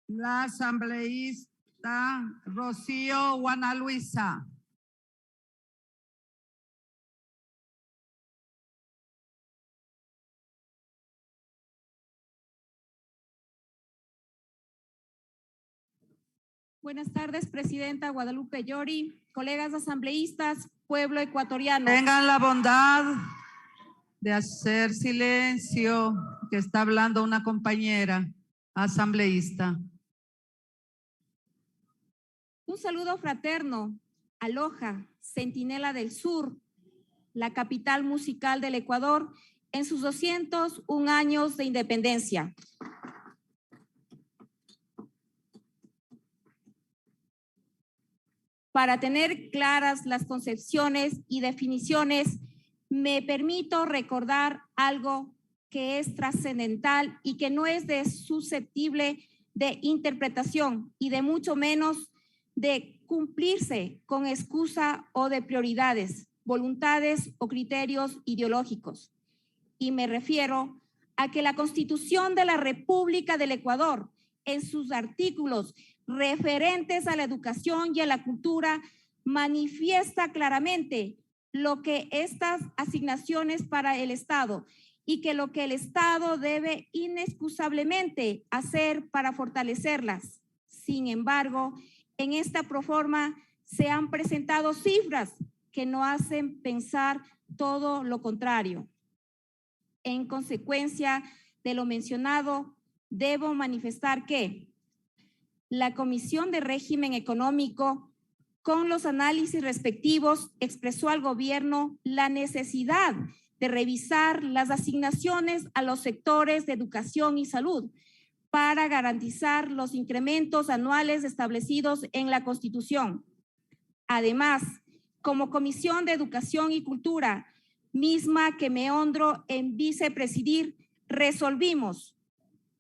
La asambleísta Rocío Juana Luisa. Buenas tardes, Presidenta Guadalupe Llori, colegas asambleístas, pueblo ecuatoriano. Tengan la bondad de hacer silencio, que está hablando una compañera asambleísta. Un saludo fraterno a Loja, Centinela del Sur, la capital musical del Ecuador, en sus 201 años de independencia. Para tener claras las concepciones y definiciones, me permito recordar algo que es trascendental y que no es susceptible de interpretación y de mucho menos de cumplirse con excusa o de prioridades, voluntades o criterios ideológicos. Y me refiero a que la Constitución de la República del Ecuador, en sus artículos referentes a la educación y a la cultura, manifiesta claramente lo que estas asignaciones para el Estado y que lo que el Estado debe inexcusablemente hacer para fortalecerlas. Sin embargo, en esta proforma se han presentado cifras que no hacen pensar todo lo contrario. En consecuencia de lo mencionado, debo manifestar que la Comisión de Régimen Económico, con los análisis respectivos, expresó al gobierno la necesidad de revisar las asignaciones a los sectores de educación y salud para garantizar los incrementos anuales establecidos en la Constitución. Además, como Comisión de Educación y Cultura, misma que me honro en vicepresidir, resolvimos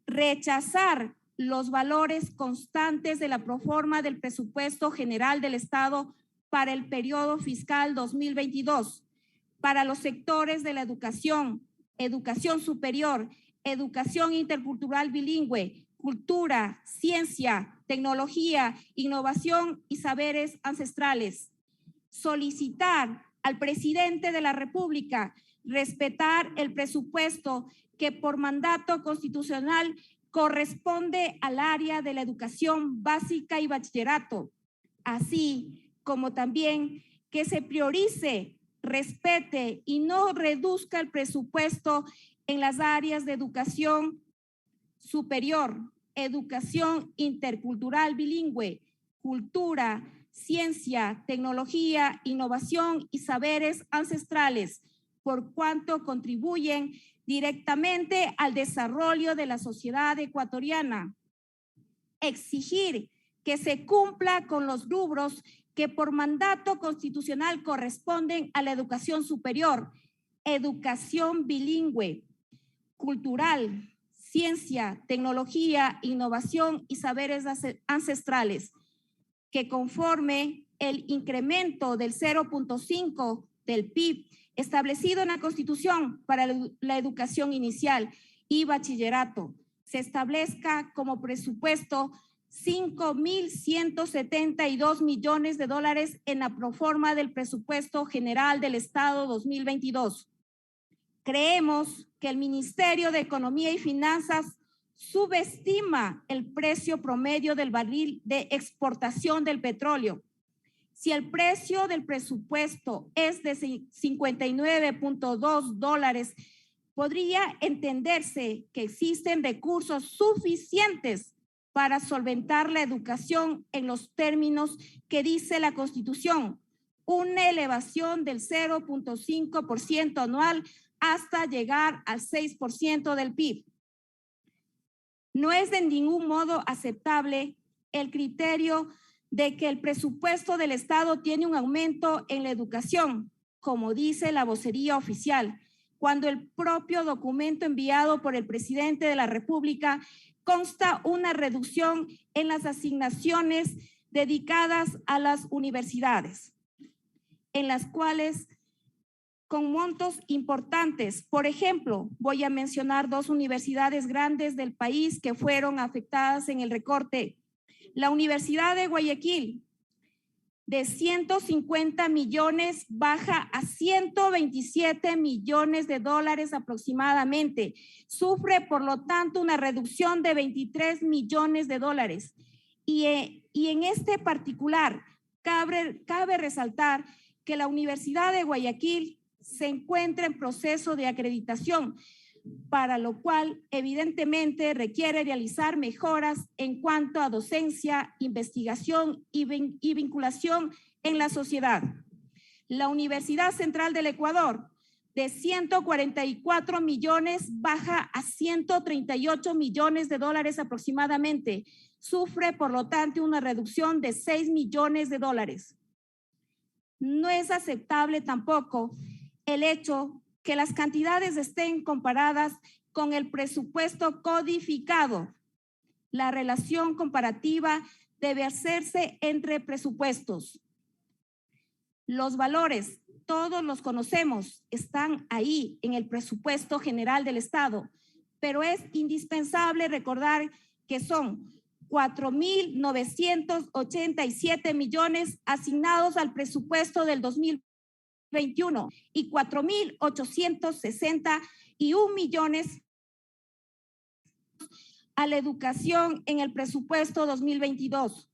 rechazar los valores constantes de la proforma del presupuesto general del Estado para el periodo fiscal 2022 para los sectores de la educación, educación superior, educación intercultural bilingüe, cultura, ciencia, tecnología, innovación y saberes ancestrales. Solicitar al presidente de la República respetar el presupuesto que por mandato constitucional corresponde al área de la educación básica y bachillerato, así como también que se priorice, respete y no reduzca el presupuesto en las áreas de educación superior, educación intercultural bilingüe, cultura, ciencia, tecnología, innovación y saberes ancestrales, por cuanto contribuyen directamente al desarrollo de la sociedad ecuatoriana. Exigir que se cumpla con los rubros que por mandato constitucional corresponden a la educación superior, educación bilingüe, cultural, ciencia, tecnología, innovación y saberes ancestrales, que conforme el incremento del 0.5 del PIB establecido en la Constitución para la educación inicial y bachillerato, se establezca como presupuesto 5.172 millones de dólares en la proforma del presupuesto general del Estado 2022. Creemos que el Ministerio de Economía y Finanzas subestima el precio promedio del barril de exportación del petróleo. Si el precio del presupuesto es de 59.2 dólares, podría entenderse que existen recursos suficientes para solventar la educación en los términos que dice la Constitución, una elevación del 0.5% anual hasta llegar al 6% del PIB. No es de ningún modo aceptable el criterio de que el presupuesto del Estado tiene un aumento en la educación, como dice la vocería oficial, cuando el propio documento enviado por el presidente de la República consta una reducción en las asignaciones dedicadas a las universidades, en las cuales con montos importantes. Por ejemplo, voy a mencionar 2 universidades grandes del país que fueron afectadas en el recorte. La Universidad de Guayaquil, de 150 millones, baja a 127 millones de dólares aproximadamente. Sufre, por lo tanto, una reducción de 23 millones de dólares. Y en este particular, cabe resaltar que la Universidad de Guayaquil se encuentra en proceso de acreditación, para lo cual evidentemente requiere realizar mejoras en cuanto a docencia, investigación y vinculación en la sociedad. La Universidad Central del Ecuador, de 144 millones, baja a 138 millones de dólares aproximadamente. Sufre, por lo tanto, una reducción de 6 millones de dólares. No es aceptable tampoco el hecho que las cantidades estén comparadas con el presupuesto codificado. La relación comparativa debe hacerse entre presupuestos. Los valores, todos los conocemos, están ahí en el presupuesto general del Estado, pero es indispensable recordar que son 4.987 millones asignados al presupuesto del 2021 y 4.861 millones a la educación en el presupuesto 2022.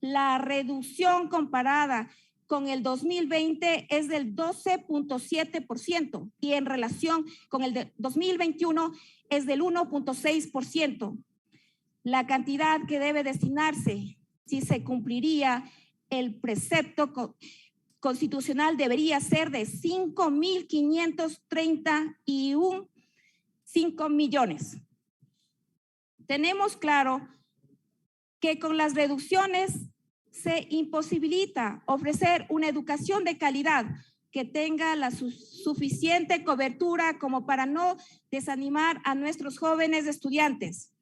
La reducción comparada con el 2020 es del 12.7% y en relación con el de 2021 es del 1.6%. La cantidad que debe destinarse, si se cumpliría el precepto constitucional, debería ser de 5.535 millones. Tenemos claro que con las reducciones se imposibilita ofrecer una educación de calidad que tenga la suficiente cobertura como para no desanimar a nuestros jóvenes estudiantes.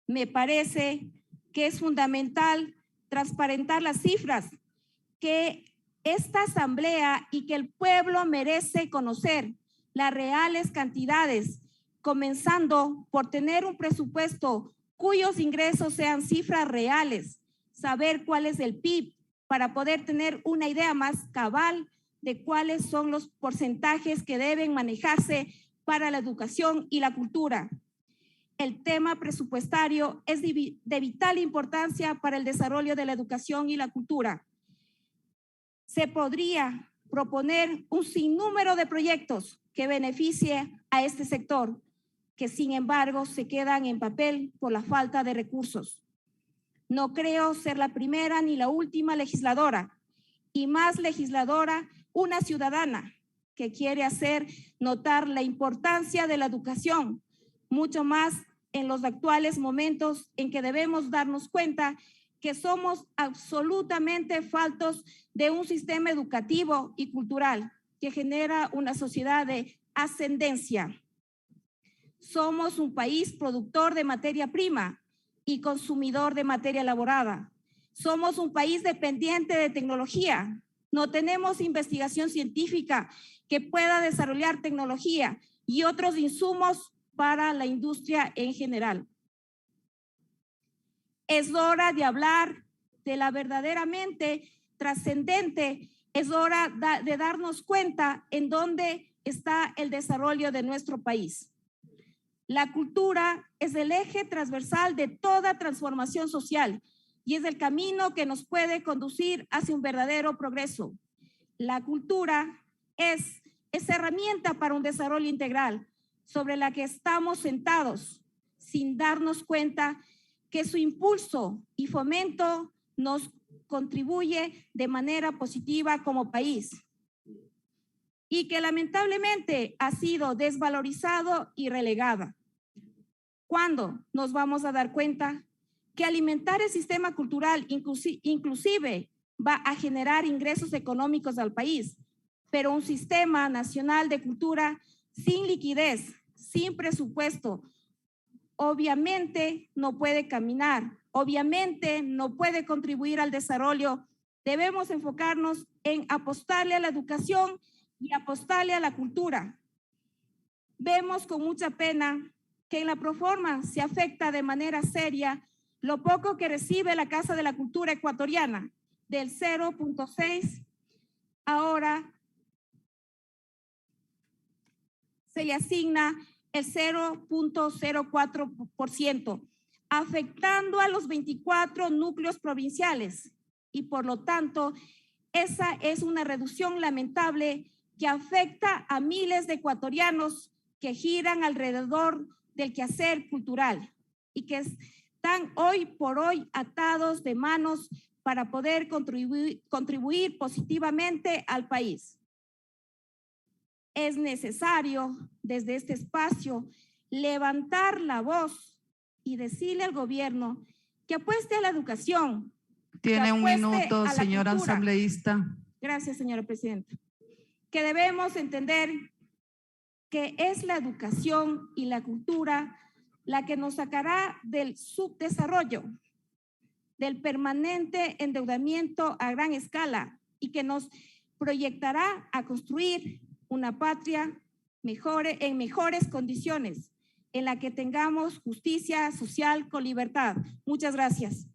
Me parece que es fundamental transparentar las cifras que esta asamblea y que el pueblo merece conocer las reales cantidades, comenzando por tener un presupuesto cuyos ingresos sean cifras reales, saber cuál es el PIB para poder tener una idea más cabal de cuáles son los porcentajes que deben manejarse para la educación y la cultura. El tema presupuestario es de vital importancia para el desarrollo de la educación y la cultura. Se podría proponer un sinnúmero de proyectos que beneficie a este sector, que sin embargo se quedan en papel por la falta de recursos. No creo ser la primera ni la última legisladora, y más legisladora, una ciudadana que quiere hacer notar la importancia de la educación, mucho más en los actuales momentos en que debemos darnos cuenta que somos absolutamente faltos de un sistema educativo y cultural que genera una sociedad de ascendencia. Somos un país productor de materia prima y consumidor de materia elaborada. Somos un país dependiente de tecnología. No tenemos investigación científica que pueda desarrollar tecnología y otros insumos para la industria en general. Es hora de hablar de la verdaderamente trascendente, es hora de darnos cuenta en dónde está el desarrollo de nuestro país. La cultura es el eje transversal de toda transformación social y es el camino que nos puede conducir hacia un verdadero progreso. La cultura es esa herramienta para un desarrollo integral sobre la que estamos sentados sin darnos cuenta que su impulso y fomento nos contribuye de manera positiva como país y que lamentablemente ha sido desvalorizado y relegada. ¿Cuándo nos vamos a dar cuenta que alimentar el sistema cultural inclusive va a generar ingresos económicos al país, pero un sistema nacional de cultura sin liquidez, sin presupuesto, obviamente no puede caminar, obviamente no puede contribuir al desarrollo? Debemos enfocarnos en apostarle a la educación y apostarle a la cultura. Vemos con mucha pena que en la proforma se afecta de manera seria lo poco que recibe la Casa de la Cultura ecuatoriana, del 0.6, ahora se le asigna el 0.04%, afectando a los 24 núcleos provinciales. Y por lo tanto, esa es una reducción lamentable que afecta a miles de ecuatorianos que giran alrededor del quehacer cultural y que están hoy por hoy atados de manos para poder contribuir positivamente al país. Es necesario desde este espacio levantar la voz y decirle al gobierno que apueste a la educación. Tiene un minuto, señora asambleísta. Gracias, señora presidenta. Que debemos entender que es la educación y la cultura la que nos sacará del subdesarrollo, del permanente endeudamiento a gran escala y que nos proyectará a construir una patria en mejores condiciones, en la que tengamos justicia social con libertad. Muchas gracias.